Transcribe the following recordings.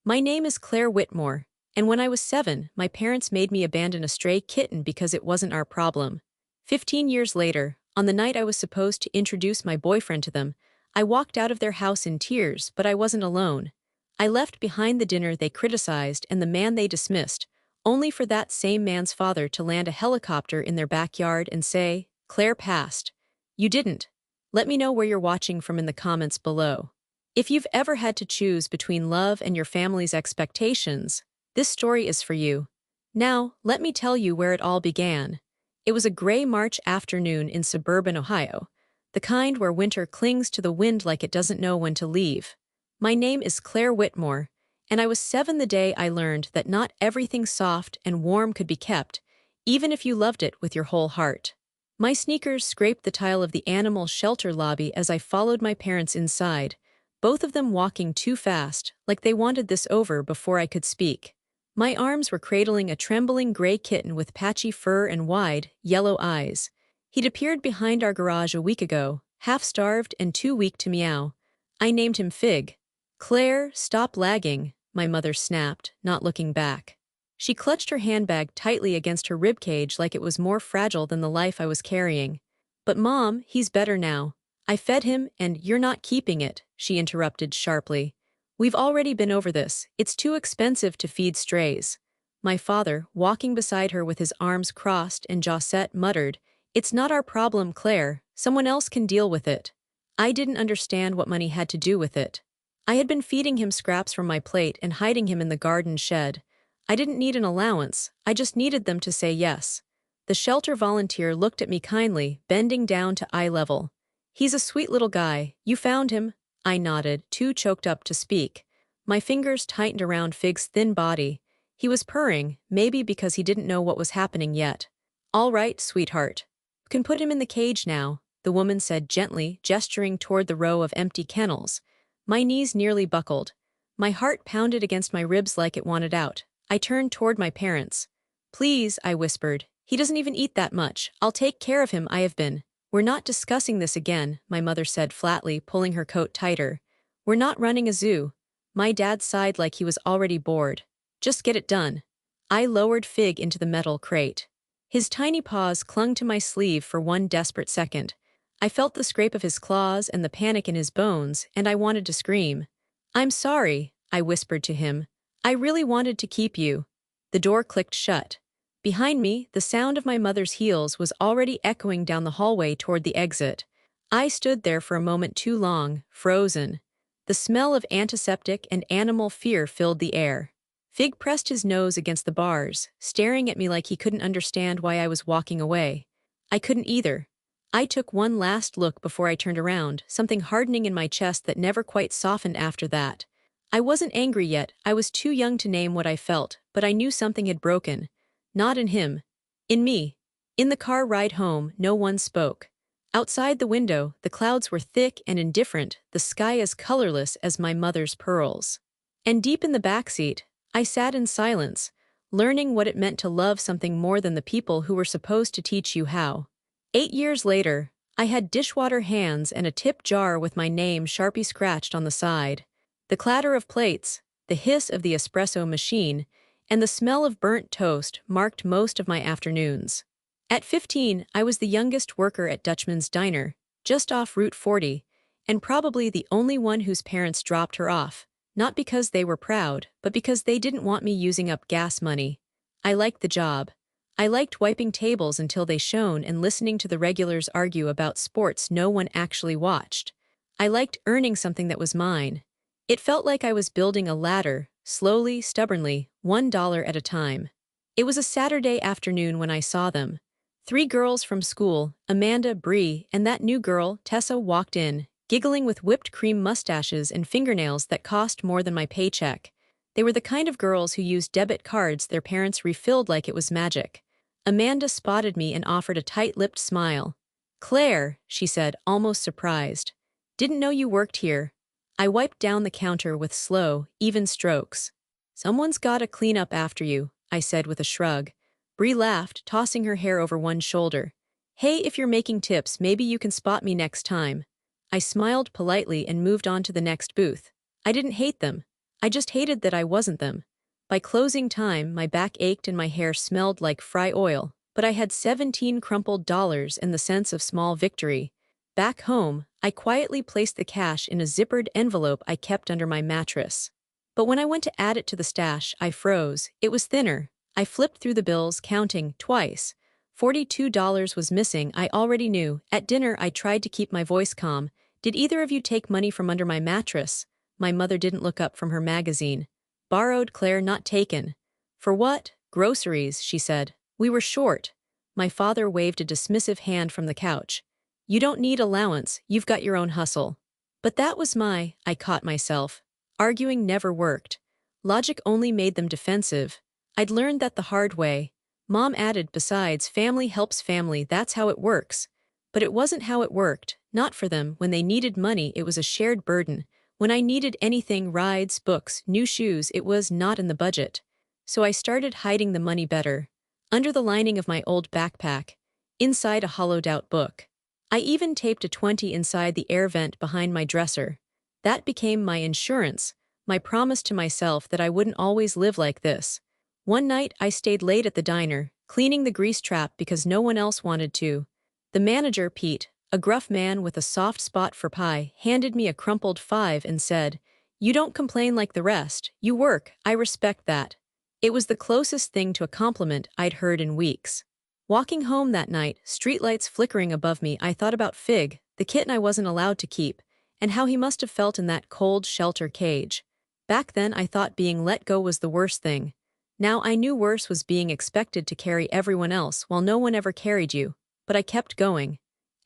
My name is Claire Whitmore, and when I was 7, my parents made me abandon a stray kitten because it wasn't our problem. 15 years later, on the night I was supposed to introduce my boyfriend to them, I walked out of their house in tears, but I wasn't alone. I left behind the dinner they criticized and the man they dismissed, only for that same man's father to land a helicopter in their backyard and say, "Claire passed." You didn't. Let me know where you're watching from in the comments below. If you've ever had to choose between love and your family's expectations, this story is for you. Now, let me tell you where it all began. It was a gray March afternoon in suburban Ohio, the kind where winter clings to the wind like it doesn't know when to leave. My name is Claire Whitmore, and I was 7 the day I learned that not everything soft and warm could be kept, even if you loved it with your whole heart. My sneakers scraped the tile of the animal shelter lobby as I followed my parents inside, both of them walking too fast, like they wanted this over before I could speak. My arms were cradling a trembling gray kitten with patchy fur and wide, yellow eyes. He'd appeared behind our garage a week ago, half-starved and too weak to meow. I named him Fig. "Claire, stop lagging," my mother snapped, not looking back. She clutched her handbag tightly against her ribcage like it was more fragile than the life I was carrying. "But Mom, he's better now. I fed him, and you're not keeping it," she interrupted sharply. "We've already been over this. It's too expensive to feed strays." My father, walking beside her with his arms crossed and jaw set, muttered, "It's not our problem, Claire. Someone else can deal with it." I didn't understand what money had to do with it. I had been feeding him scraps from my plate and hiding him in the garden shed. I didn't need an allowance, I just needed them to say yes. The shelter volunteer looked at me kindly, bending down to eye level. "He's a sweet little guy. You found him?" I nodded, too choked up to speak. My fingers tightened around Fig's thin body. He was purring, maybe because he didn't know what was happening yet. "All right, sweetheart. You can put him in the cage now," the woman said gently, gesturing toward the row of empty kennels. My knees nearly buckled. My heart pounded against my ribs like it wanted out. I turned toward my parents. "Please," I whispered. "He doesn't even eat that much. I'll take care of him. I have been." "We're not discussing this again," my mother said flatly, pulling her coat tighter. "We're not running a zoo." My dad sighed like he was already bored. "Just get it done." I lowered Fig into the metal crate. His tiny paws clung to my sleeve for one desperate second. I felt the scrape of his claws and the panic in his bones, and I wanted to scream. "I'm sorry," I whispered to him. "I really wanted to keep you." The door clicked shut. Behind me, the sound of my mother's heels was already echoing down the hallway toward the exit. I stood there for a moment too long, frozen. The smell of antiseptic and animal fear filled the air. Fig pressed his nose against the bars, staring at me like he couldn't understand why I was walking away. I couldn't either. I took one last look before I turned around, something hardening in my chest that never quite softened after that. I wasn't angry yet, I was too young to name what I felt, but I knew something had broken. Not in him. In me. In the car ride home, no one spoke. Outside the window, the clouds were thick and indifferent, the sky as colorless as my mother's pearls. And deep in the backseat, I sat in silence, learning what it meant to love something more than the people who were supposed to teach you how. 8 years later, I had dishwater hands and a tip jar with my name Sharpie scratched on the side. The clatter of plates, the hiss of the espresso machine, and the smell of burnt toast marked most of my afternoons. At 15, I was the youngest worker at Dutchman's Diner, just off Route 40, and probably the only one whose parents dropped her off, not because they were proud, but because they didn't want me using up gas money. I liked the job. I liked wiping tables until they shone and listening to the regulars argue about sports no one actually watched. I liked earning something that was mine. It felt like I was building a ladder, slowly, stubbornly, $1 at a time. It was a Saturday afternoon when I saw them. 3 girls from school, Amanda, Bree, and that new girl, Tessa, walked in, giggling with whipped cream mustaches and fingernails that cost more than my paycheck. They were the kind of girls who used debit cards their parents refilled like it was magic. Amanda spotted me and offered a tight-lipped smile. "Claire," she said, almost surprised. "Didn't know you worked here." I wiped down the counter with slow, even strokes. "Someone's gotta clean up after you," I said with a shrug. Bree laughed, tossing her hair over one shoulder. "Hey, if you're making tips, maybe you can spot me next time." I smiled politely and moved on to the next booth. I didn't hate them. I just hated that I wasn't them. By closing time, my back ached and my hair smelled like fry oil, but I had 17 crumpled dollars and the sense of small victory. Back home, I quietly placed the cash in a zippered envelope I kept under my mattress. But when I went to add it to the stash, I froze. It was thinner. I flipped through the bills, counting twice. $42 was missing, I already knew. At dinner, I tried to keep my voice calm. Did either of you take money from under my mattress? My mother didn't look up from her magazine. Borrowed, Claire, not taken. For what? Groceries, she said. We were short. My father waved a dismissive hand from the couch. You don't need allowance, you've got your own hustle. But that was I caught myself. Arguing never worked. Logic only made them defensive. I'd learned that the hard way. Mom added, besides, family helps family, that's how it works. But it wasn't how it worked, not for them. When they needed money, it was a shared burden. When I needed anything, rides, books, new shoes, it was not in the budget. So I started hiding the money better. Under the lining of my old backpack. Inside a hollowed-out book. I even taped a 20 inside the air vent behind my dresser. That became my insurance, my promise to myself that I wouldn't always live like this. One night, I stayed late at the diner, cleaning the grease trap because no one else wanted to. The manager, Pete, a gruff man with a soft spot for pie, handed me a crumpled 5 and said, "You don't complain like the rest, you work, I respect that." It was the closest thing to a compliment I'd heard in weeks. Walking home that night, streetlights flickering above me, I thought about Fig, the kitten I wasn't allowed to keep, and how he must have felt in that cold shelter cage. Back then I thought being let go was the worst thing. Now I knew worse was being expected to carry everyone else while no one ever carried you, but I kept going.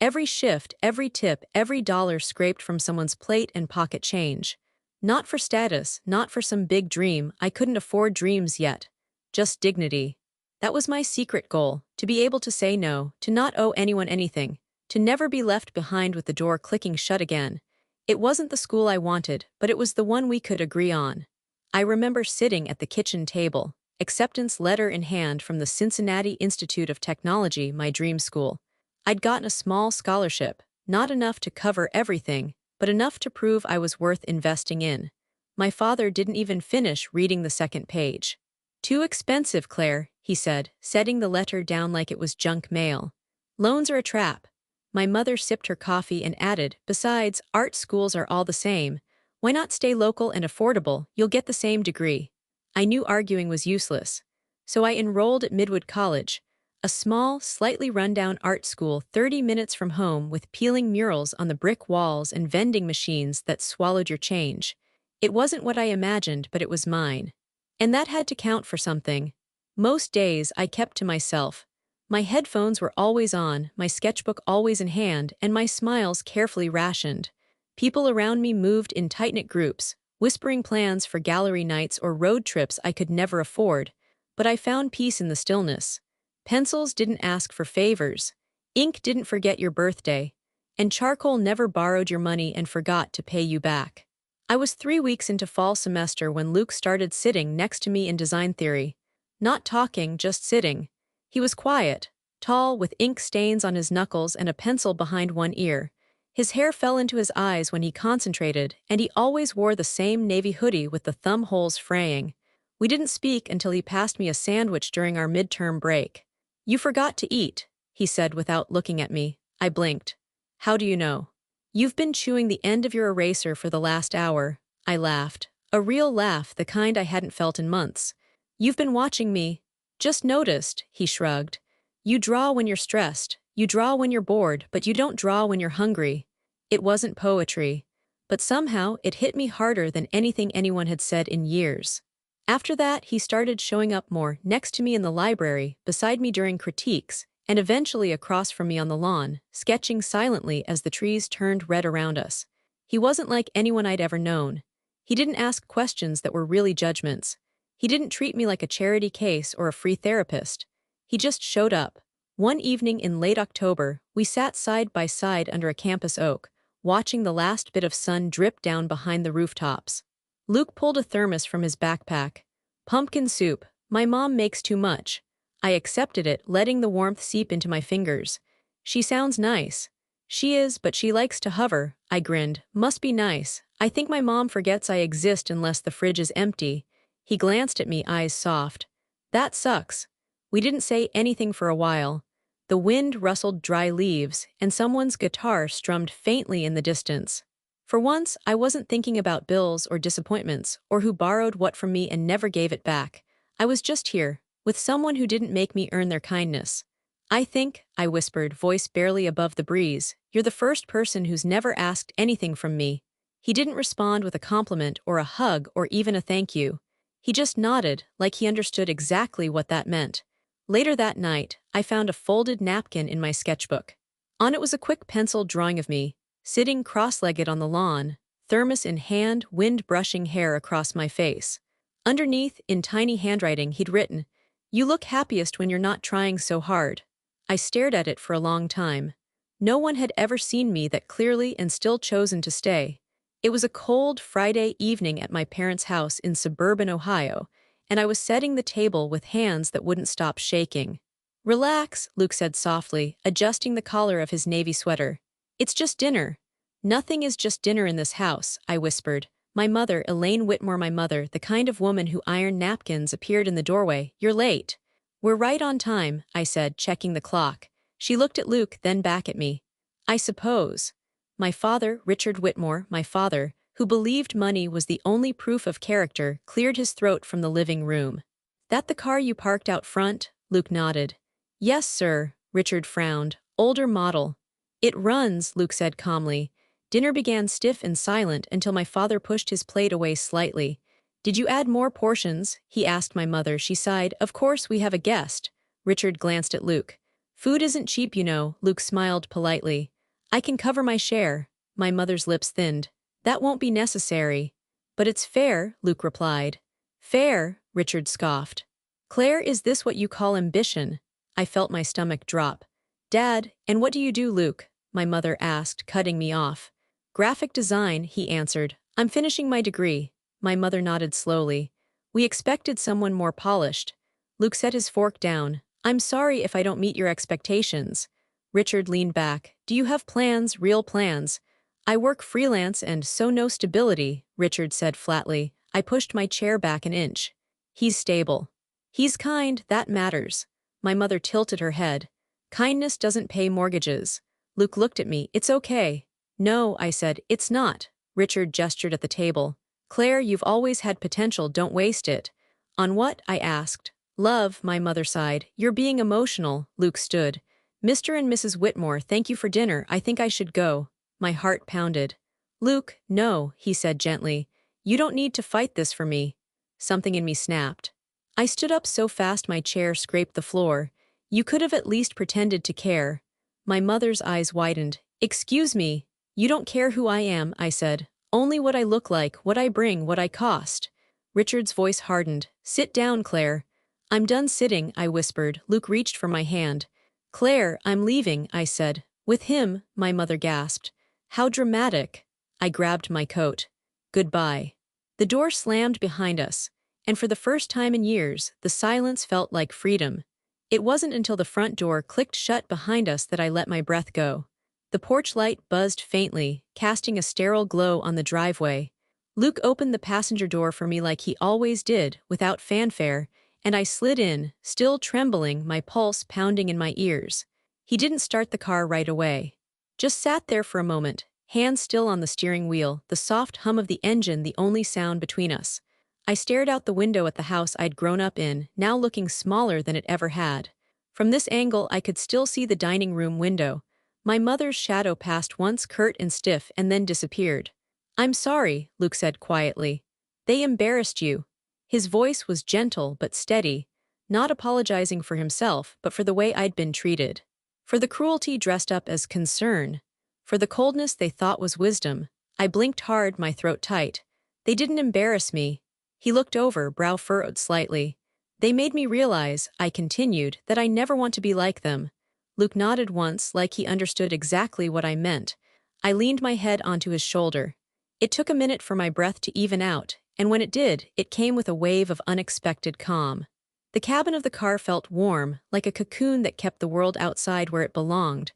Every shift, every tip, every dollar scraped from someone's plate and pocket change. Not for status, not for some big dream, I couldn't afford dreams yet. Just dignity. That was my secret goal, to be able to say no, to not owe anyone anything, to never be left behind with the door clicking shut again. It wasn't the school I wanted, but it was the one we could agree on. I remember sitting at the kitchen table, acceptance letter in hand from the Cincinnati Institute of Technology, my dream school. I'd gotten a small scholarship, not enough to cover everything, but enough to prove I was worth investing in. My father didn't even finish reading the second page. "Too expensive, Claire," he said, setting the letter down like it was junk mail. "Loans are a trap." My mother sipped her coffee and added, "Besides, art schools are all the same. Why not stay local and affordable? You'll get the same degree." I knew arguing was useless. So I enrolled at Midwood College, a small, slightly run-down art school 30 minutes from home with peeling murals on the brick walls and vending machines that swallowed your change. It wasn't what I imagined, but it was mine. And that had to count for something. Most days I kept to myself. My headphones were always on, my sketchbook always in hand, and my smiles carefully rationed. People around me moved in tight-knit groups, whispering plans for gallery nights or road trips I could never afford, but I found peace in the stillness. Pencils didn't ask for favors, ink didn't forget your birthday, and charcoal never borrowed your money and forgot to pay you back. I was 3 weeks into fall semester when Luke started sitting next to me in design theory. Not talking, just sitting. He was quiet, tall, with ink stains on his knuckles and a pencil behind one ear. His hair fell into his eyes when he concentrated, and he always wore the same navy hoodie with the thumb holes fraying. We didn't speak until he passed me a sandwich during our midterm break. "You forgot to eat," he said without looking at me. I blinked. "How do you know?" "You've been chewing the end of your eraser for the last hour." I laughed. A real laugh, the kind I hadn't felt in months. "You've been watching me." "Just noticed," he shrugged. "You draw when you're stressed. You draw when you're bored, but you don't draw when you're hungry." It wasn't poetry. But somehow it hit me harder than anything anyone had said in years. After that, he started showing up more, next to me in the library, beside me during critiques, and eventually across from me on the lawn, sketching silently as the trees turned red around us. He wasn't like anyone I'd ever known. He didn't ask questions that were really judgments. He didn't treat me like a charity case or a free therapist. He just showed up. One evening in late October, we sat side by side under a campus oak, watching the last bit of sun drip down behind the rooftops. Luke pulled a thermos from his backpack. "Pumpkin soup. My mom makes too much." I accepted it, letting the warmth seep into my fingers. "She sounds nice." She is, but she likes to hover, I grinned. Must be nice. I think my mom forgets I exist unless the fridge is empty. He glanced at me, eyes soft. That sucks. We didn't say anything for a while. The wind rustled dry leaves, and someone's guitar strummed faintly in the distance. For once, I wasn't thinking about bills or disappointments, or who borrowed what from me and never gave it back. I was just here, with someone who didn't make me earn their kindness. I whispered, voice barely above the breeze, you're the first person who's never asked anything from me. He didn't respond with a compliment or a hug or even a thank you. He just nodded, like he understood exactly what that meant. Later that night, I found a folded napkin in my sketchbook. On it was a quick pencil drawing of me, sitting cross-legged on the lawn, thermos in hand, wind brushing hair across my face. Underneath, in tiny handwriting, he'd written, "You look happiest when you're not trying so hard." I stared at it for a long time. No one had ever seen me that clearly and still chosen to stay. It was a cold Friday evening at my parents' house in suburban Ohio, and I was setting the table with hands that wouldn't stop shaking. "Relax," Luke said softly, adjusting the collar of his navy sweater. "It's just dinner." "Nothing is just dinner in this house," I whispered. My mother, Elaine Whitmore, my mother, the kind of woman who ironed napkins, appeared in the doorway. "You're late." "We're right on time," I said, checking the clock. She looked at Luke, then back at me. "I suppose." My father, Richard Whitmore, my father, who believed money was the only proof of character, cleared his throat from the living room. "That the car you parked out front?" Luke nodded. "Yes, sir," Richard frowned. "Older model." "It runs," Luke said calmly. Dinner began stiff and silent until my father pushed his plate away slightly. "Did you add more portions?" he asked my mother. She sighed. "Of course, we have a guest." Richard glanced at Luke. "Food isn't cheap, you know," Luke smiled politely. "I can cover my share." My mother's lips thinned. "That won't be necessary." "But it's fair," Luke replied. "Fair?" Richard scoffed. "Claire, is this what you call ambition?" I felt my stomach drop. "Dad, and what do you do, Luke?" my mother asked, cutting me off. "Graphic design," he answered. "I'm finishing my degree." My mother nodded slowly. "We expected someone more polished." Luke set his fork down. "I'm sorry if I don't meet your expectations." Richard leaned back. "Do you have plans, real plans?" "I work freelance and so no stability," Richard said flatly. I pushed my chair back an inch. "He's stable. He's kind, that matters." My mother tilted her head. "Kindness doesn't pay mortgages." Luke looked at me. "It's okay." "No," I said, "it's not." Richard gestured at the table. "Claire, you've always had potential, don't waste it." "On what?" I asked. "Love," my mother sighed. "You're being emotional." Luke stood. "Mr. and Mrs. Whitmore, thank you for dinner. I think I should go." My heart pounded. "Luke, no," he said gently. "You don't need to fight this for me." Something in me snapped. I stood up so fast my chair scraped the floor. "You could have at least pretended to care." My mother's eyes widened. "Excuse me. You don't care who I am," I said. "Only what I look like, what I bring, what I cost." Richard's voice hardened. "Sit down, Claire." "I'm done sitting," I whispered. Luke reached for my hand. "Claire, I'm leaving," I said. "With him," my mother gasped. "How dramatic." I grabbed my coat. "Goodbye." The door slammed behind us, and for the first time in years, the silence felt like freedom. It wasn't until the front door clicked shut behind us that I let my breath go. The porch light buzzed faintly, casting a sterile glow on the driveway. Luke opened the passenger door for me like he always did, without fanfare, and I slid in, still trembling, my pulse pounding in my ears. He didn't start the car right away. Just sat there for a moment, hands still on the steering wheel, the soft hum of the engine the only sound between us. I stared out the window at the house I'd grown up in, now looking smaller than it ever had. From this angle I could still see the dining room window. My mother's shadow passed once curt and stiff and then disappeared. "I'm sorry," Luke said quietly. "They embarrassed you." His voice was gentle but steady, not apologizing for himself but for the way I'd been treated. For the cruelty dressed up as concern. For the coldness they thought was wisdom. I blinked hard, my throat tight. "They didn't embarrass me." He looked over, brow furrowed slightly. "They made me realize," I continued, "that I never want to be like them." Luke nodded once, like he understood exactly what I meant. I leaned my head onto his shoulder. It took a minute for my breath to even out, and when it did, it came with a wave of unexpected calm. The cabin of the car felt warm, like a cocoon that kept the world outside where it belonged.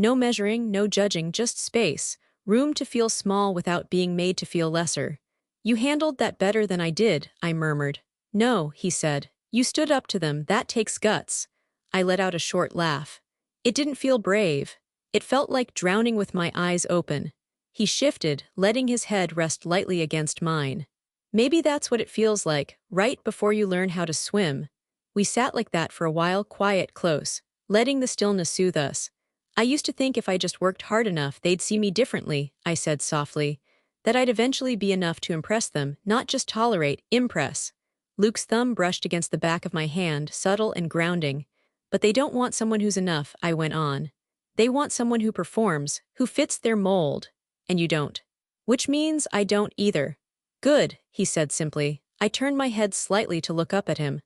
No measuring, no judging, just space. Room to feel small without being made to feel lesser. You handled that better than I did, I murmured. No, he said. You stood up to them, that takes guts. I let out a short laugh. It didn't feel brave. It felt like drowning with my eyes open. He shifted, letting his head rest lightly against mine. Maybe that's what it feels like, right before you learn how to swim. We sat like that for a while, quiet, close, letting the stillness soothe us. I used to think if I just worked hard enough they'd see me differently, I said softly. That I'd eventually be enough to impress them, not just tolerate, impress. Luke's thumb brushed against the back of my hand, subtle and grounding. But they don't want someone who's enough, I went on. They want someone who performs, who fits their mold. And you don't. Which means I don't either. Good, he said simply. I turned my head slightly to look up at him.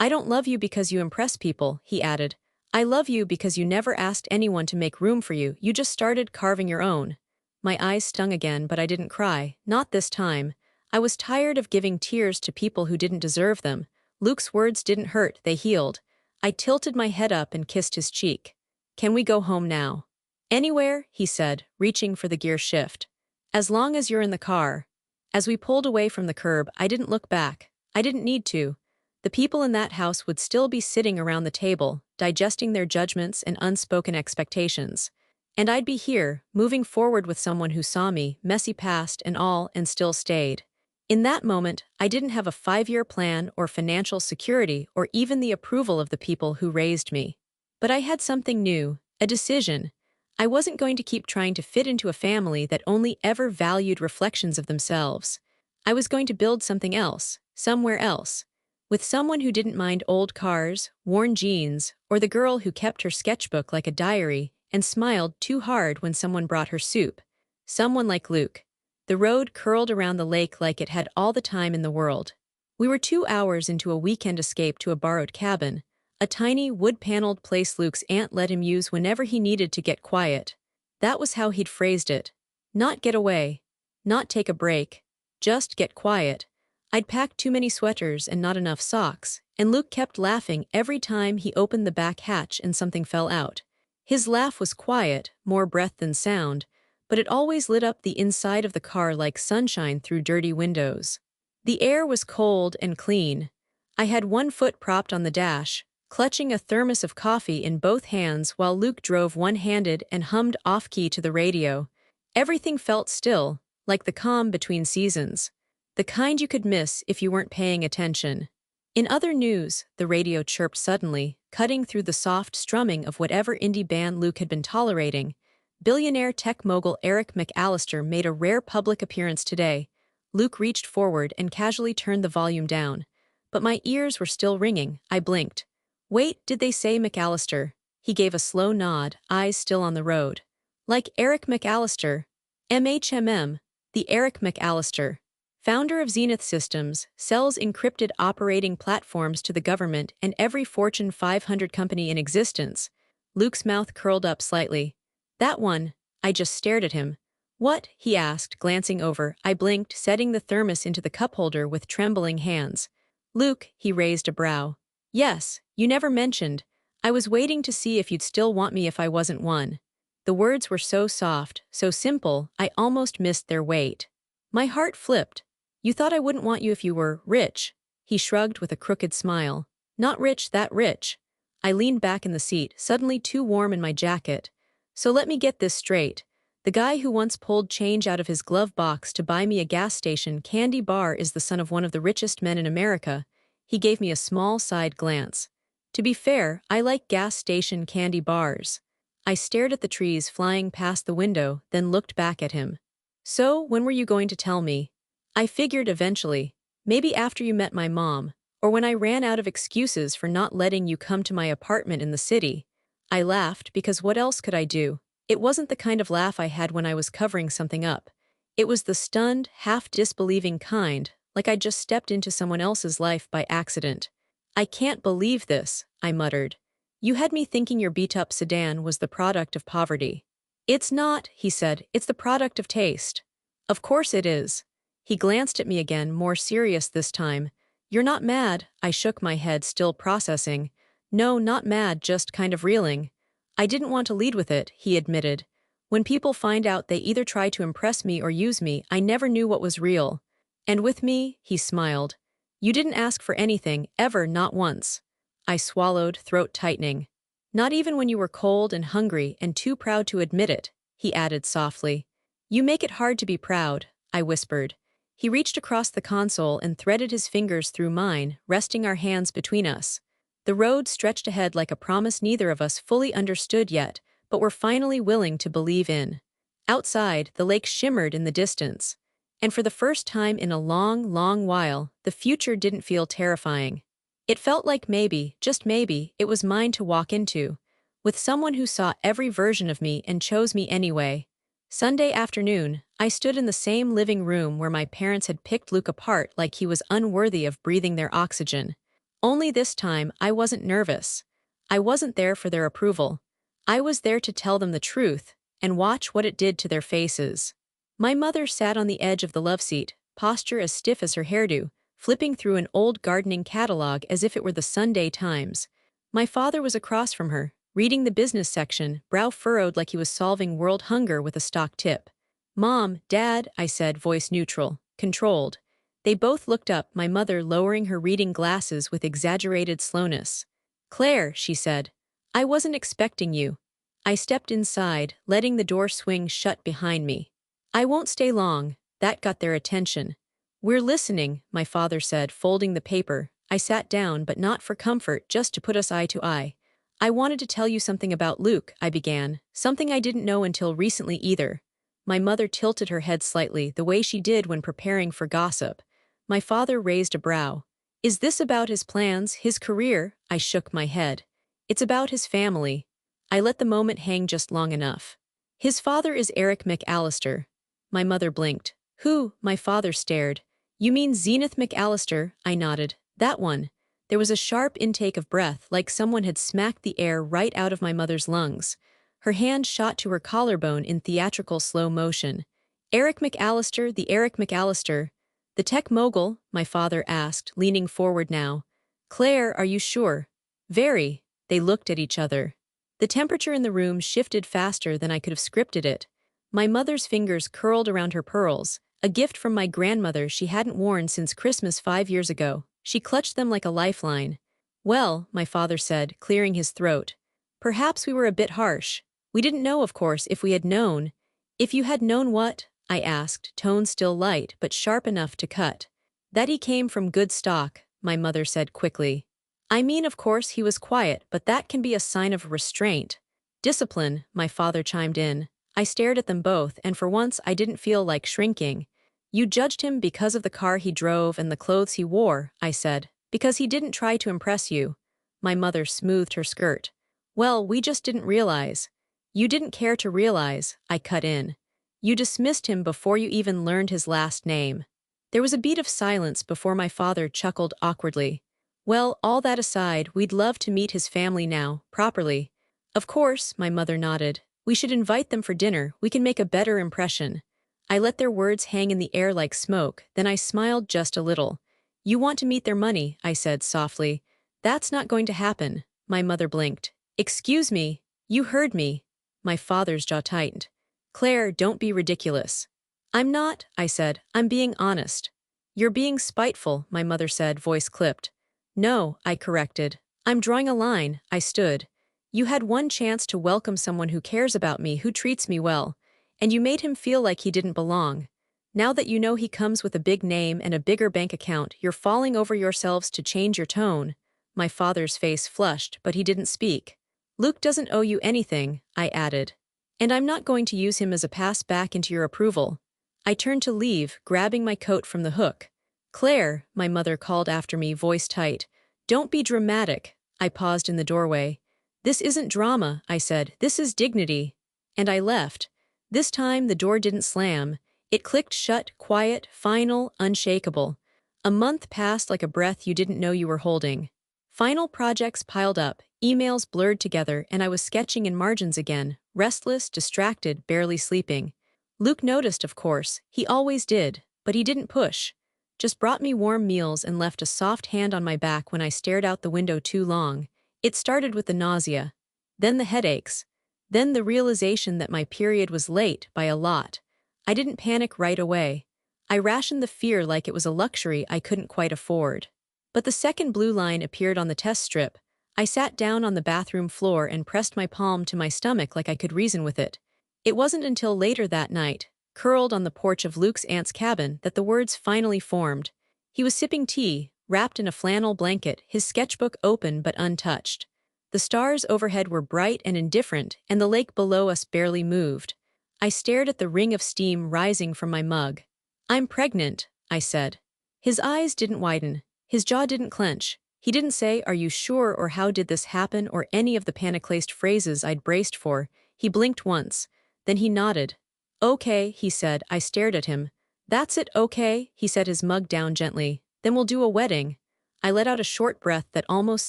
I don't love you because you impress people, he added. I love you because you never asked anyone to make room for you, you just started carving your own. My eyes stung again, but I didn't cry, not this time. I was tired of giving tears to people who didn't deserve them. Luke's words didn't hurt, they healed. I tilted my head up and kissed his cheek. Can we go home now? Anywhere, he said, reaching for the gear shift. As long as you're in the car. As we pulled away from the curb, I didn't look back. I didn't need to. The people in that house would still be sitting around the table, digesting their judgments and unspoken expectations. And I'd be here, moving forward with someone who saw me, messy past and all, and still stayed. In that moment, I didn't have a 5-year plan or financial security or even the approval of the people who raised me. But I had something new, a decision. I wasn't going to keep trying to fit into a family that only ever valued reflections of themselves. I was going to build something else, somewhere else. With someone who didn't mind old cars, worn jeans, or the girl who kept her sketchbook like a diary and smiled too hard when someone brought her soup. Someone like Luke. The road curled around the lake like it had all the time in the world. We were 2 hours into a weekend escape to a borrowed cabin, a tiny wood-paneled place Luke's aunt let him use whenever he needed to get quiet. That was how he'd phrased it. Not get away. Not take a break. Just get quiet. I'd packed too many sweaters and not enough socks, and Luke kept laughing every time he opened the back hatch and something fell out. His laugh was quiet, more breath than sound, but it always lit up the inside of the car like sunshine through dirty windows. The air was cold and clean. I had one foot propped on the dash, clutching a thermos of coffee in both hands while Luke drove one-handed and hummed off-key to the radio. Everything felt still, like the calm between seasons. The kind you could miss if you weren't paying attention. In other news, the radio chirped suddenly, cutting through the soft strumming of whatever indie band Luke had been tolerating. Billionaire tech mogul Eric McAllister made a rare public appearance today. Luke reached forward and casually turned the volume down. But my ears were still ringing. I blinked. Wait, did they say McAllister? He gave a slow nod, eyes still on the road. Like Eric McAllister. MHMM. The Eric McAllister. Founder of Zenith Systems, sells encrypted operating platforms to the government and every Fortune 500 company in existence. Luke's mouth curled up slightly. That one. I just stared at him. What? He asked, glancing over. I blinked, setting the thermos into the cup holder with trembling hands. Luke, he raised a brow. Yes, you never mentioned. I was waiting to see if you'd still want me if I wasn't one. The words were so soft, so simple, I almost missed their weight. My heart flipped. You thought I wouldn't want you if you were rich. He shrugged with a crooked smile. Not rich, that rich. I leaned back in the seat, suddenly too warm in my jacket. So let me get this straight. The guy who once pulled change out of his glove box to buy me a gas station candy bar is the son of one of the richest men in America. He gave me a small side glance. To be fair, I like gas station candy bars. I stared at the trees flying past the window, then looked back at him. So, when were you going to tell me? I figured eventually. Maybe after you met my mom, or when I ran out of excuses for not letting you come to my apartment in the city. I laughed because what else could I do? It wasn't the kind of laugh I had when I was covering something up. It was the stunned, half-disbelieving kind, like I'd just stepped into someone else's life by accident. I can't believe this, I muttered. You had me thinking your beat-up sedan was the product of poverty. It's not, he said, it's the product of taste. Of course it is. He glanced at me again, more serious this time. You're not mad, I shook my head, still processing. No, not mad, just kind of reeling. I didn't want to lead with it, he admitted. When people find out they either try to impress me or use me, I never knew what was real. And with me, he smiled. You didn't ask for anything, ever, not once. I swallowed, throat tightening. Not even when you were cold and hungry and too proud to admit it, he added softly. You make it hard to be proud, I whispered. He reached across the console and threaded his fingers through mine, resting our hands between us. The road stretched ahead like a promise neither of us fully understood yet, but were finally willing to believe in. Outside, the lake shimmered in the distance. And for the first time in a long, long while, the future didn't feel terrifying. It felt like maybe, just maybe, it was mine to walk into, with someone who saw every version of me and chose me anyway. Sunday afternoon, I stood in the same living room where my parents had picked Luke apart like he was unworthy of breathing their oxygen. Only this time, I wasn't nervous. I wasn't there for their approval. I was there to tell them the truth and watch what it did to their faces. My mother sat on the edge of the love seat, posture as stiff as her hairdo, flipping through an old gardening catalog as if it were the Sunday Times. My father was across from her, reading the business section, brow furrowed like he was solving world hunger with a stock tip. Mom, Dad, I said, voice neutral, controlled. They both looked up, my mother lowering her reading glasses with exaggerated slowness. Claire, she said, I wasn't expecting you. I stepped inside, letting the door swing shut behind me. I won't stay long. That got their attention. We're listening, my father said, folding the paper. I sat down, but not for comfort, just to put us eye to eye. I wanted to tell you something about Luke, I began, something I didn't know until recently either. My mother tilted her head slightly, the way she did when preparing for gossip. My father raised a brow. Is this about his plans, his career? I shook my head. It's about his family. I let the moment hang just long enough. His father is Eric McAllister. My mother blinked. Who? My father stared. You mean Zenith McAllister? I nodded. That one. There was a sharp intake of breath, like someone had smacked the air right out of my mother's lungs. Her hand shot to her collarbone in theatrical slow motion. Eric McAllister, the Eric McAllister. The tech mogul? My father asked, leaning forward now. Claire, are you sure? Very. They looked at each other. The temperature in the room shifted faster than I could have scripted it. My mother's fingers curled around her pearls, a gift from my grandmother she hadn't worn since Christmas 5 years ago. She clutched them like a lifeline. Well, my father said, clearing his throat. Perhaps we were a bit harsh. We didn't know, of course, if we had known. If you had known what? I asked, tone still light but sharp enough to cut. That he came from good stock, my mother said quickly. I mean, of course, he was quiet, but that can be a sign of restraint. Discipline, my father chimed in. I stared at them both, and for once I didn't feel like shrinking. You judged him because of the car he drove and the clothes he wore, I said. Because he didn't try to impress you. My mother smoothed her skirt. Well, we just didn't realize. You didn't care to realize, I cut in. You dismissed him before you even learned his last name. There was a beat of silence before my father chuckled awkwardly. Well, all that aside, we'd love to meet his family now, properly. Of course, my mother nodded. We should invite them for dinner, we can make a better impression. I let their words hang in the air like smoke, then I smiled just a little. You want to meet their money, I said softly. That's not going to happen, my mother blinked. Excuse me, you heard me. My father's jaw tightened. Claire, don't be ridiculous. I'm not, I said. I'm being honest. You're being spiteful, my mother said, voice clipped. No, I corrected. I'm drawing a line, I stood. You had one chance to welcome someone who cares about me, who treats me well, and you made him feel like he didn't belong. Now that you know he comes with a big name and a bigger bank account, you're falling over yourselves to change your tone. My father's face flushed, but he didn't speak. Luke doesn't owe you anything, I added. And I'm not going to use him as a pass back into your approval. I turned to leave, grabbing my coat from the hook. Claire, my mother called after me, voice tight. Don't be dramatic. I paused in the doorway. This isn't drama, I said. This is dignity. And I left. This time the door didn't slam. It clicked shut, quiet, final, unshakable. A month passed like a breath you didn't know you were holding. Final projects piled up, emails blurred together, and I was sketching in margins again, restless, distracted, barely sleeping. Luke noticed, of course. He always did, but he didn't push. Just brought me warm meals and left a soft hand on my back when I stared out the window too long. It started with the nausea. Then the headaches. Then the realization that my period was late by a lot. I didn't panic right away. I rationed the fear like it was a luxury I couldn't quite afford. But the second blue line appeared on the test strip. I sat down on the bathroom floor and pressed my palm to my stomach like I could reason with it. It wasn't until later that night, curled on the porch of Luke's aunt's cabin, that the words finally formed. He was sipping tea, wrapped in a flannel blanket, his sketchbook open but untouched. The stars overhead were bright and indifferent, and the lake below us barely moved. I stared at the ring of steam rising from my mug. "I'm pregnant," I said. His eyes didn't widen. His jaw didn't clench. He didn't say, "Are you sure?" or "How did this happen?" or any of the panic-laced phrases I'd braced for. He blinked once. Then he nodded. "Okay," he said. I stared at him. "That's it, okay?" He set his mug down gently. "Then we'll do a wedding." I let out a short breath that almost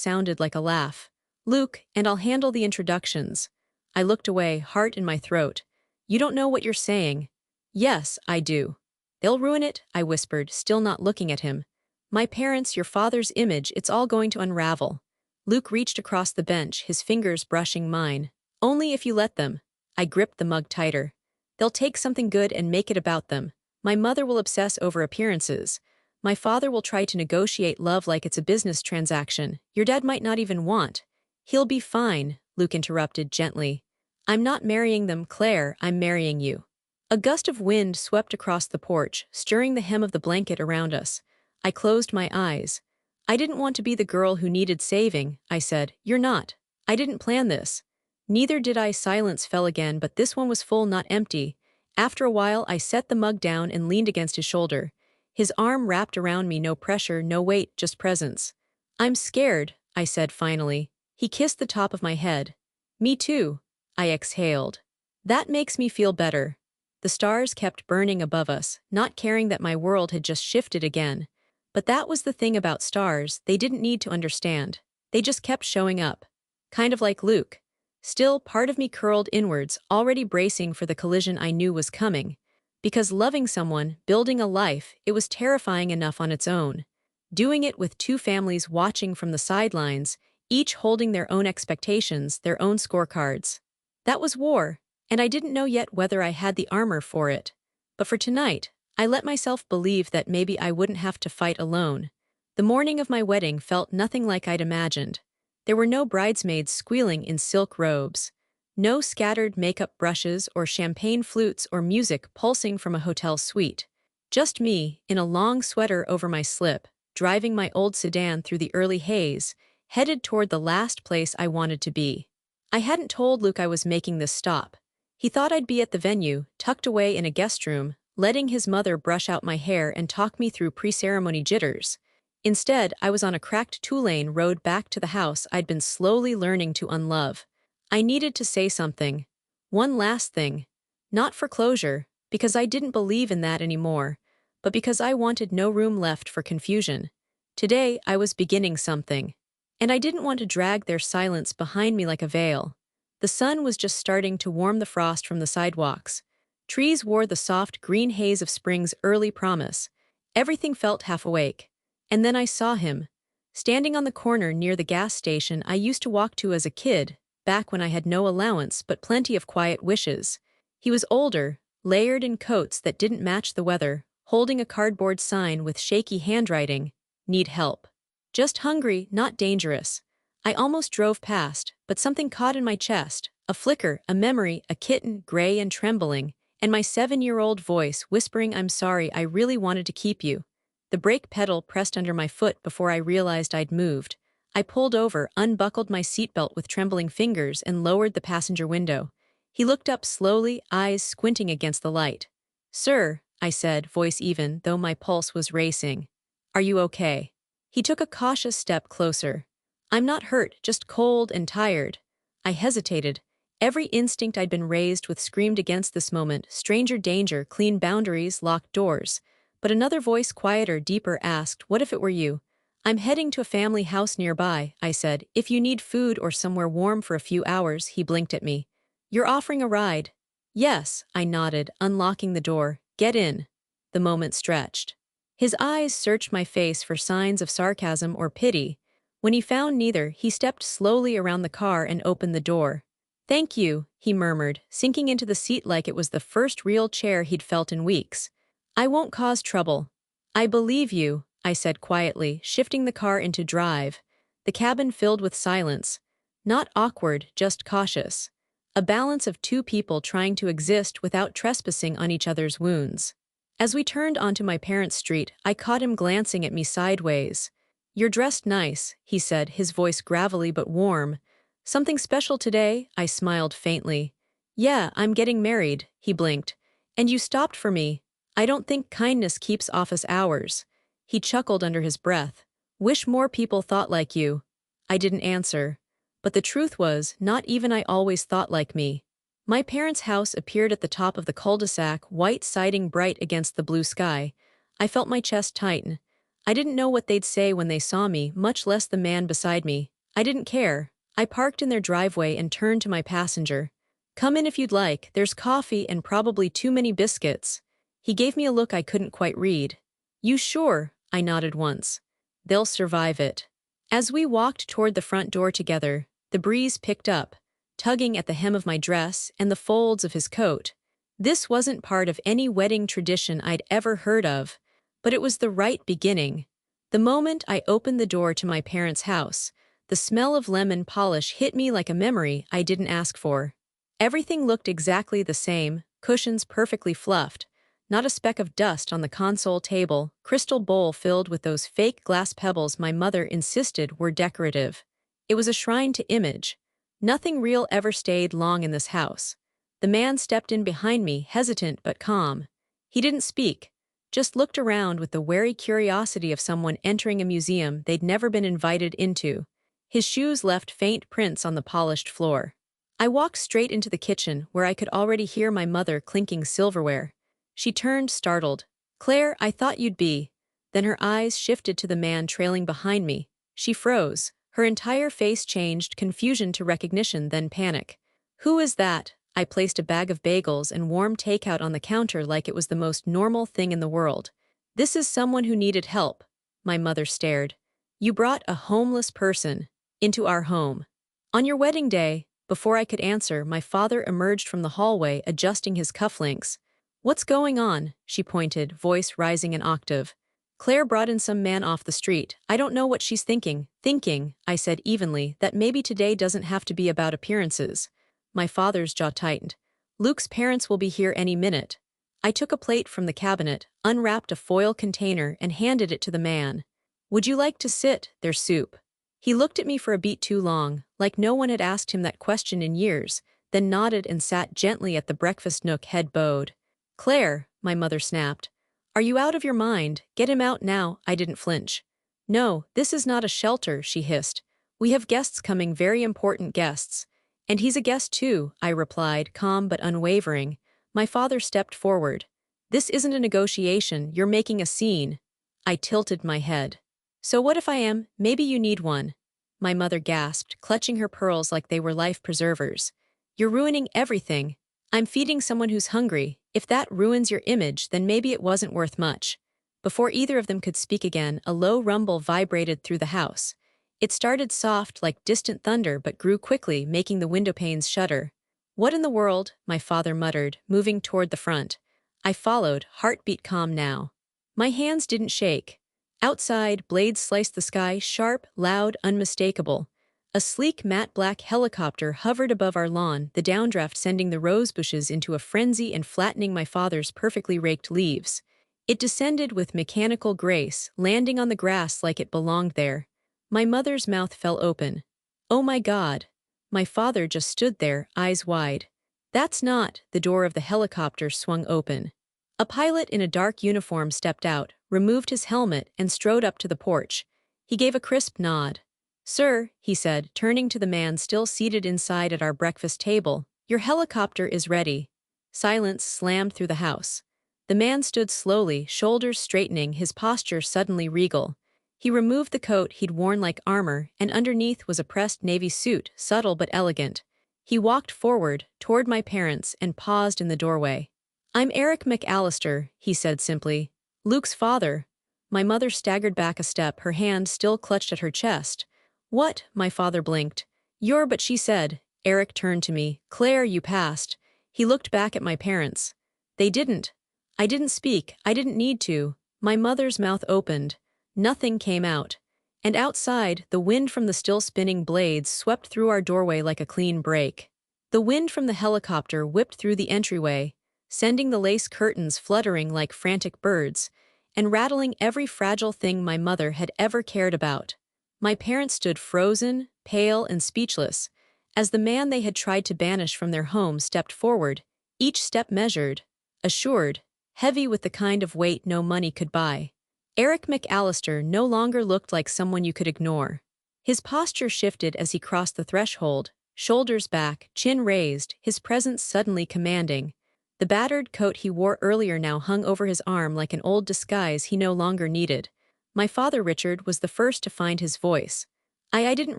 sounded like a laugh. "Luke, and I'll handle the introductions." I looked away, heart in my throat. "You don't know what you're saying." "Yes, I do." "They'll ruin it," I whispered, still not looking at him. "My parents, your father's image, it's all going to unravel." Luke reached across the bench, his fingers brushing mine. "Only if you let them." I gripped the mug tighter. "They'll take something good and make it about them. My mother will obsess over appearances. My father will try to negotiate love like it's a business transaction. Your dad might not even want." "He'll be fine," Luke interrupted gently. "I'm not marrying them, Claire, I'm marrying you." A gust of wind swept across the porch, stirring the hem of the blanket around us. I closed my eyes. "I didn't want to be the girl who needed saving," I said. "You're not. I didn't plan this." "Neither did I." Silence fell again, but this one was full, not empty. After a while, I set the mug down and leaned against his shoulder. His arm wrapped around me, no pressure, no weight, just presence. "I'm scared," I said finally. He kissed the top of my head. "Me too," I exhaled. "That makes me feel better." The stars kept burning above us, not caring that my world had just shifted again. But that was the thing about stars, they didn't need to understand. They just kept showing up. Kind of like Luke. Still, part of me curled inwards, already bracing for the collision I knew was coming. Because loving someone, building a life, it was terrifying enough on its own. Doing it with two families watching from the sidelines, each holding their own expectations, their own scorecards. That was war, and I didn't know yet whether I had the armor for it. But for tonight, I let myself believe that maybe I wouldn't have to fight alone. The morning of my wedding felt nothing like I'd imagined. There were no bridesmaids squealing in silk robes. No scattered makeup brushes or champagne flutes or music pulsing from a hotel suite. Just me, in a long sweater over my slip, driving my old sedan through the early haze, headed toward the last place I wanted to be. I hadn't told Luke I was making this stop. He thought I'd be at the venue, tucked away in a guest room, letting his mother brush out my hair and talk me through pre-ceremony jitters. Instead, I was on a cracked two-lane road back to the house I'd been slowly learning to unlove. I needed to say something. One last thing. Not for closure, because I didn't believe in that anymore, but because I wanted no room left for confusion. Today, I was beginning something. And I didn't want to drag their silence behind me like a veil. The sun was just starting to warm the frost from the sidewalks. Trees wore the soft green haze of spring's early promise. Everything felt half awake. And then I saw him. Standing on the corner near the gas station I used to walk to as a kid, back when I had no allowance but plenty of quiet wishes. He was older, layered in coats that didn't match the weather, holding a cardboard sign with shaky handwriting, "Need help." Just hungry, not dangerous. I almost drove past, but something caught in my chest, a flicker, a memory, a kitten, gray and trembling, and my 7-year-old voice whispering, "I'm sorry, I really wanted to keep you." The brake pedal pressed under my foot before I realized I'd moved. I pulled over, unbuckled my seatbelt with trembling fingers, and lowered the passenger window. He looked up slowly, eyes squinting against the light. "Sir," I said, voice even, though my pulse was racing. "Are you okay?" He took a cautious step closer. "I'm not hurt, just cold and tired." I hesitated. Every instinct I'd been raised with screamed against this moment: stranger danger, clean boundaries, locked doors. But another voice, quieter, deeper, asked, "What if it were you?" "I'm heading to a family house nearby," I said. "If you need food or somewhere warm for a few hours." He blinked at me. "You're offering a ride?" "Yes," I nodded, unlocking the door. "Get in." The moment stretched. His eyes searched my face for signs of sarcasm or pity. When he found neither, he stepped slowly around the car and opened the door. Thank you, he murmured, sinking into the seat like it was the first real chair he'd felt in weeks. I won't cause trouble. I believe you, I said quietly, shifting the car into drive. The cabin filled with silence. Not awkward, just cautious. A balance of two people trying to exist without trespassing on each other's wounds. As we turned onto my parents' street, I caught him glancing at me sideways. You're dressed nice, he said, his voice gravelly but warm. Something special today? I smiled faintly. Yeah, I'm getting married, he blinked. And you stopped for me. I don't think kindness keeps office hours. He chuckled under his breath. Wish more people thought like you. I didn't answer. But the truth was, not even I always thought like me. My parents' house appeared at the top of the cul-de-sac, white siding bright against the blue sky. I felt my chest tighten. I didn't know what they'd say when they saw me, much less the man beside me. I didn't care. I parked in their driveway and turned to my passenger. Come in if you'd like, there's coffee and probably too many biscuits. He gave me a look I couldn't quite read. You sure? I nodded once. They'll survive it. As we walked toward the front door together, the breeze picked up, tugging at the hem of my dress and the folds of his coat. This wasn't part of any wedding tradition I'd ever heard of, but it was the right beginning. The moment I opened the door to my parents' house, the smell of lemon polish hit me like a memory I didn't ask for. Everything looked exactly the same, cushions perfectly fluffed, not a speck of dust on the console table, crystal bowl filled with those fake glass pebbles my mother insisted were decorative. It was a shrine to image. Nothing real ever stayed long in this house. The man stepped in behind me, hesitant but calm. He didn't speak, just looked around with the wary curiosity of someone entering a museum they'd never been invited into. His shoes left faint prints on the polished floor. I walked straight into the kitchen, where I could already hear my mother clinking silverware. She turned, startled. Claire, I thought you'd be. Then her eyes shifted to the man trailing behind me. She froze. Her entire face changed, confusion to recognition, then panic. Who is that? I placed a bag of bagels and warm takeout on the counter like it was the most normal thing in the world. This is someone who needed help. My mother stared. You brought a homeless person into our home. On your wedding day. Before I could answer, my father emerged from the hallway, adjusting his cufflinks. What's going on? She pointed, voice rising an octave. Claire brought in some man off the street. I don't know what she's thinking. Thinking, I said evenly, that maybe today doesn't have to be about appearances. My father's jaw tightened. Luke's parents will be here any minute. I took a plate from the cabinet, unwrapped a foil container, and handed it to the man. Would you like to sit? There's soup. He looked at me for a beat too long, like no one had asked him that question in years, then nodded and sat gently at the breakfast nook, head bowed. Claire, my mother snapped. Are you out of your mind? Get him out now. I didn't flinch. No, this is not a shelter, she hissed. We have guests coming, very important guests. And he's a guest too, I replied, calm but unwavering. My father stepped forward. This isn't a negotiation, you're making a scene. I tilted my head. So what if I am? Maybe you need one. My mother gasped, clutching her pearls like they were life preservers. You're ruining everything. I'm feeding someone who's hungry. If that ruins your image, then maybe it wasn't worth much. Before either of them could speak again, a low rumble vibrated through the house. It started soft like distant thunder but grew quickly, making the windowpanes shudder. What in the world? My father muttered, moving toward the front. I followed, heartbeat calm now. My hands didn't shake. Outside, blades sliced the sky, sharp, loud, unmistakable. A sleek matte black helicopter hovered above our lawn, the downdraft sending the rose bushes into a frenzy and flattening my father's perfectly raked leaves. It descended with mechanical grace, landing on the grass like it belonged there. My mother's mouth fell open. Oh my God. My father just stood there, eyes wide. That's not. The door of the helicopter swung open. A pilot in a dark uniform stepped out, removed his helmet, and strode up to the porch. He gave a crisp nod. Sir, he said, turning to the man still seated inside at our breakfast table, your helicopter is ready. Silence slammed through the house. The man stood slowly, shoulders straightening, his posture suddenly regal. He removed the coat he'd worn like armor, and underneath was a pressed navy suit, subtle but elegant. He walked forward, toward my parents, and paused in the doorway. I'm Eric McAllister, he said simply. Luke's father. My mother staggered back a step, her hand still clutched at her chest. What? My father blinked. But she said, Eric turned to me. Claire, you passed. He looked back at my parents. They didn't. I didn't speak. I didn't need to. My mother's mouth opened. Nothing came out. And outside, the wind from the still spinning blades swept through our doorway like a clean break. The wind from the helicopter whipped through the entryway, sending the lace curtains fluttering like frantic birds, and rattling every fragile thing my mother had ever cared about. My parents stood frozen, pale, and speechless, as the man they had tried to banish from their home stepped forward, each step measured, assured, heavy with the kind of weight no money could buy. Eric McAllister no longer looked like someone you could ignore. His posture shifted as he crossed the threshold, shoulders back, chin raised, his presence suddenly commanding. The battered coat he wore earlier now hung over his arm like an old disguise he no longer needed. My father Richard was the first to find his voice. I didn't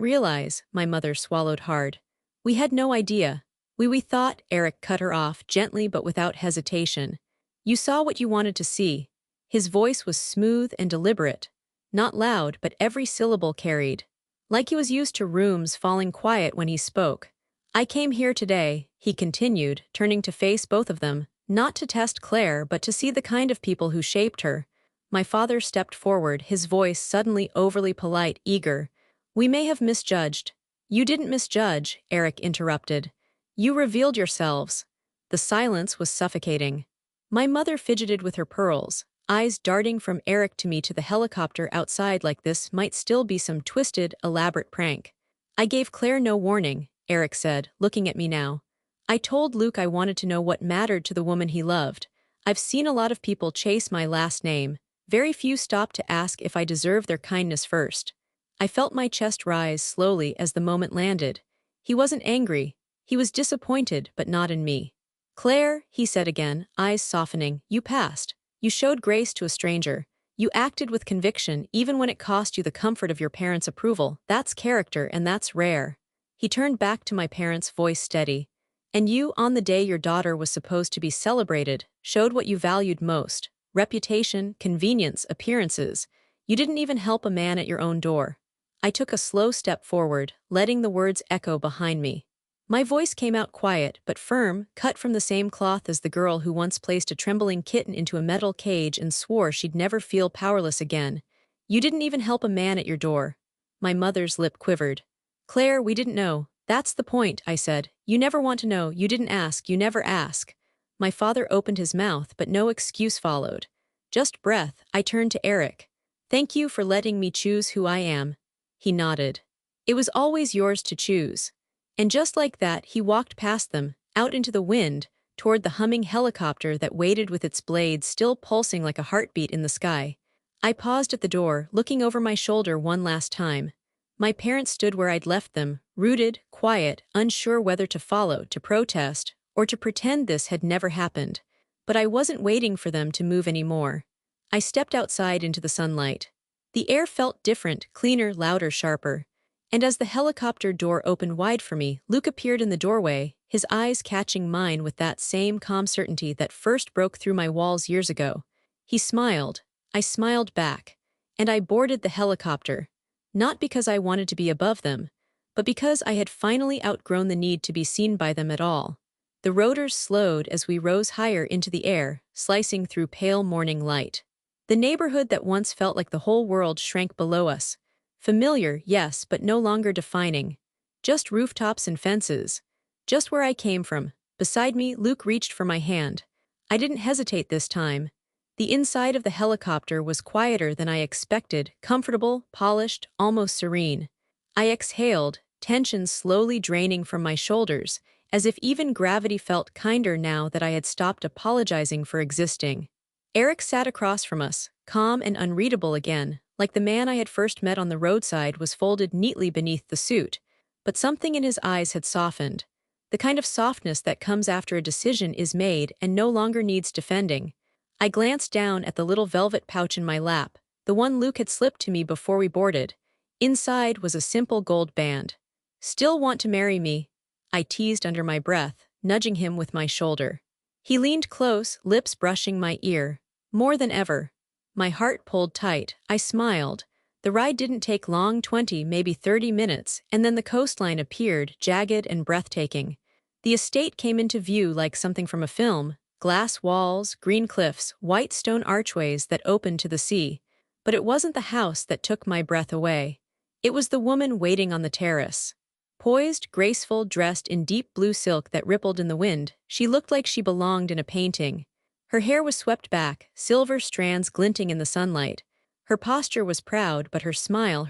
realize, my mother swallowed hard. We had no idea. We thought, Eric cut her off, gently but without hesitation. You saw what you wanted to see. His voice was smooth and deliberate. Not loud, but every syllable carried. Like he was used to rooms falling quiet when he spoke. I came here today, he continued, turning to face both of them, not to test Claire but to see the kind of people who shaped her. My father stepped forward, his voice suddenly overly polite, eager. We may have misjudged. You didn't misjudge, Eric interrupted. You revealed yourselves. The silence was suffocating. My mother fidgeted with her pearls, eyes darting from Eric to me to the helicopter outside like this might still be some twisted, elaborate prank. I gave Claire no warning, Eric said, looking at me now. I told Luke I wanted to know what mattered to the woman he loved. I've seen a lot of people chase my last name. Very few stopped to ask if I deserved their kindness first. I felt my chest rise slowly as the moment landed. He wasn't angry. He was disappointed, but not in me. Claire, he said again, eyes softening, you passed. You showed grace to a stranger. You acted with conviction even when it cost you the comfort of your parents' approval. That's character and that's rare. He turned back to my parents, voice steady. And you, on the day your daughter was supposed to be celebrated, showed what you valued most. Reputation, convenience, appearances. You didn't even help a man at your own door. I took a slow step forward, letting the words echo behind me. My voice came out quiet but firm, cut from the same cloth as the girl who once placed a trembling kitten into a metal cage and swore she'd never feel powerless again. You didn't even help a man at your door. My mother's lip quivered. Claire, we didn't know. That's the point, I said. You never want to know, you didn't ask, you never ask. My father opened his mouth, but no excuse followed. Just breath. I turned to Eric. Thank you for letting me choose who I am. He nodded. It was always yours to choose. And just like that, he walked past them, out into the wind, toward the humming helicopter that waited with its blades still pulsing like a heartbeat in the sky. I paused at the door, looking over my shoulder one last time. My parents stood where I'd left them, rooted, quiet, unsure whether to follow, to protest, or to pretend this had never happened. But I wasn't waiting for them to move anymore. I stepped outside into the sunlight. The air felt different, cleaner, louder, sharper. And as the helicopter door opened wide for me, Luke appeared in the doorway, his eyes catching mine with that same calm certainty that first broke through my walls years ago. He smiled. I smiled back. And I boarded the helicopter. Not because I wanted to be above them, but because I had finally outgrown the need to be seen by them at all. The rotors slowed as we rose higher into the air, slicing through pale morning light. The neighborhood that once felt like the whole world shrank below us. Familiar, yes, but no longer defining. Just rooftops and fences. Just where I came from. Beside me, Luke reached for my hand. I didn't hesitate this time. The inside of the helicopter was quieter than I expected, comfortable, polished, almost serene. I exhaled, tension slowly draining from my shoulders, as if even gravity felt kinder now that I had stopped apologizing for existing. Eric sat across from us, calm and unreadable again, like the man I had first met on the roadside was folded neatly beneath the suit, but something in his eyes had softened. The kind of softness that comes after a decision is made and no longer needs defending. I glanced down at the little velvet pouch in my lap, the one Luke had slipped to me before we boarded. Inside was a simple gold band. Still want to marry me? I teased under my breath, nudging him with my shoulder. He leaned close, lips brushing my ear. More than ever. My heart pulled tight. I smiled. The ride didn't take long, 20, maybe 30 minutes, and then the coastline appeared, jagged and breathtaking. The estate came into view like something from a film, glass walls, green cliffs, white stone archways that opened to the sea. But it wasn't the house that took my breath away. It was the woman waiting on the terrace. Poised, graceful, dressed in deep blue silk that rippled in the wind, she looked like she belonged in a painting. Her hair was swept back, silver strands glinting in the sunlight. Her posture was proud, but her smile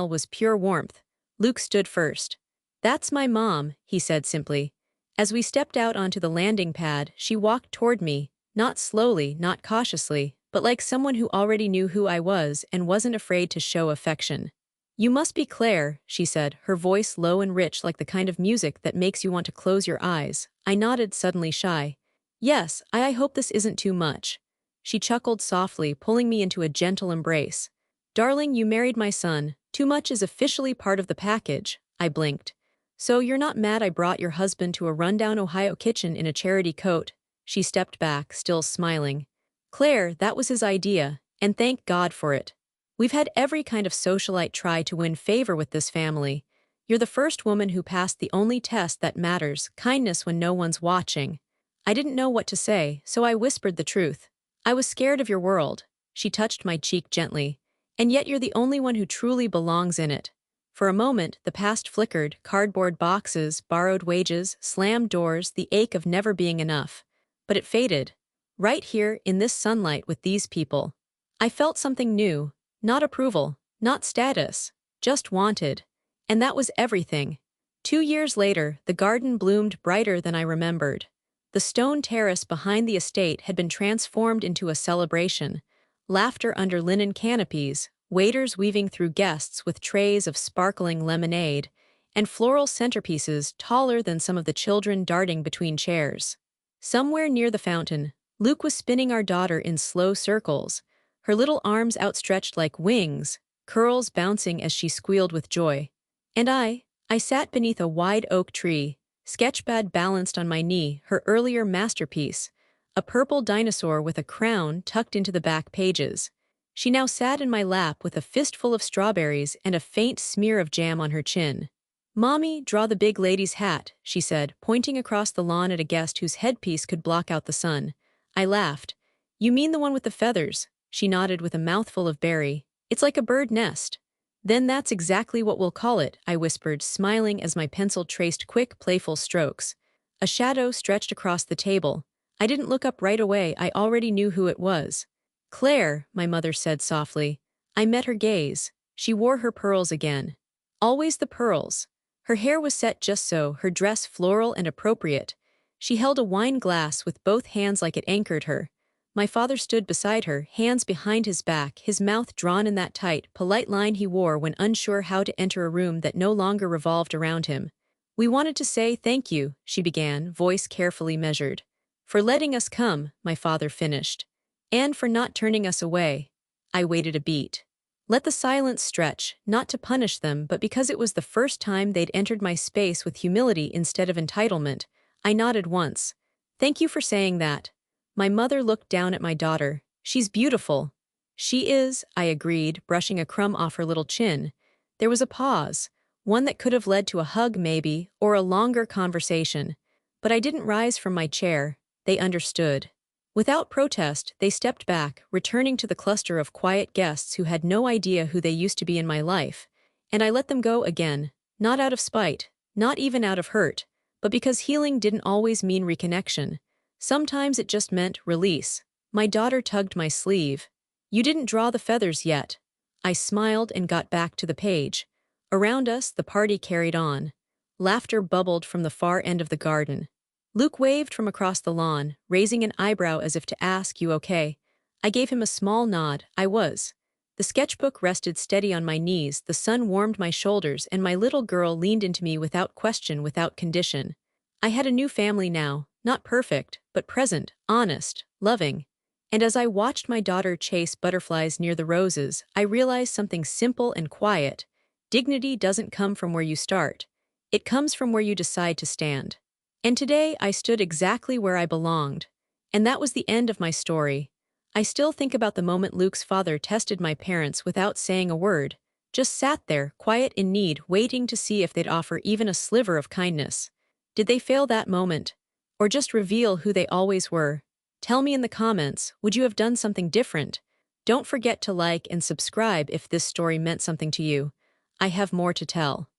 was pure warmth. Luke stood first. "That's my mom," he said simply. As we stepped out onto the landing pad, she walked toward me, not slowly, not cautiously, but like someone who already knew who I was and wasn't afraid to show affection. "You must be Claire," she said, her voice low and rich like the kind of music that makes you want to close your eyes. I nodded, suddenly shy. "Yes, I hope this isn't too much." She chuckled softly, pulling me into a gentle embrace. "Darling, you married my son. Too much is officially part of the package." I blinked. "So you're not mad I brought your husband to a rundown Ohio kitchen in a charity coat?" She stepped back, still smiling. "Claire, that was his idea, and thank God for it. We've had every kind of socialite try to win favor with this family. You're the first woman who passed the only test that matters, kindness when no one's watching." I didn't know what to say, so I whispered the truth. "I was scared of your world." She touched my cheek gently. "And yet you're the only one who truly belongs in it." For a moment, the past flickered, cardboard boxes, borrowed wages, slammed doors, the ache of never being enough. But it faded. Right here, in this sunlight with these people. I felt something new. Not approval, not status, just wanted. And that was everything. 2 years later, the garden bloomed brighter than I remembered. The stone terrace behind the estate had been transformed into a celebration. Laughter under linen canopies, waiters weaving through guests with trays of sparkling lemonade, and floral centerpieces taller than some of the children darting between chairs. Somewhere near the fountain, Luke was spinning our daughter in slow circles, her little arms outstretched like wings, curls bouncing as she squealed with joy. And I sat beneath a wide oak tree, sketchpad balanced on my knee, her earlier masterpiece, a purple dinosaur with a crown tucked into the back pages. She now sat in my lap with a fistful of strawberries and a faint smear of jam on her chin. "Mommy, draw the big lady's hat," she said, pointing across the lawn at a guest whose headpiece could block out the sun. I laughed. "You mean the one with the feathers?" She nodded with a mouthful of berry. "It's like a bird nest." "Then that's exactly what we'll call it," I whispered, smiling as my pencil traced quick, playful strokes. A shadow stretched across the table. I didn't look up right away, I already knew who it was. "Claire," my mother said softly. I met her gaze. She wore her pearls again. Always the pearls. Her hair was set just so, her dress floral and appropriate. She held a wine glass with both hands like it anchored her. My father stood beside her, hands behind his back, his mouth drawn in that tight, polite line he wore when unsure how to enter a room that no longer revolved around him. "We wanted to say thank you," she began, voice carefully measured. "For letting us come," my father finished. "And for not turning us away." I waited a beat. Let the silence stretch, not to punish them, but because it was the first time they'd entered my space with humility instead of entitlement. I nodded once. "Thank you for saying that." My mother looked down at my daughter. "She's beautiful." "She is," I agreed, brushing a crumb off her little chin. There was a pause, one that could have led to a hug maybe, or a longer conversation. But I didn't rise from my chair. They understood. Without protest, they stepped back, returning to the cluster of quiet guests who had no idea who they used to be in my life. And I let them go again, not out of spite, not even out of hurt, but because healing didn't always mean reconnection. Sometimes it just meant release. My daughter tugged my sleeve. "You didn't draw the feathers yet." I smiled and got back to the page. Around us, the party carried on. Laughter bubbled from the far end of the garden. Luke waved from across the lawn, raising an eyebrow as if to ask, "You okay?" I gave him a small nod. I was. The sketchbook rested steady on my knees, the sun warmed my shoulders, and my little girl leaned into me without question, without condition. I had a new family now, not perfect, but present, honest, loving. And as I watched my daughter chase butterflies near the roses, I realized something simple and quiet. Dignity doesn't come from where you start. It comes from where you decide to stand. And today I stood exactly where I belonged. And that was the end of my story. I still think about the moment Luke's father tested my parents without saying a word, just sat there, quiet in need, waiting to see if they'd offer even a sliver of kindness. Did they fail that moment? Or just reveal who they always were? Tell me in the comments, would you have done something different? Don't forget to like and subscribe if this story meant something to you. I have more to tell.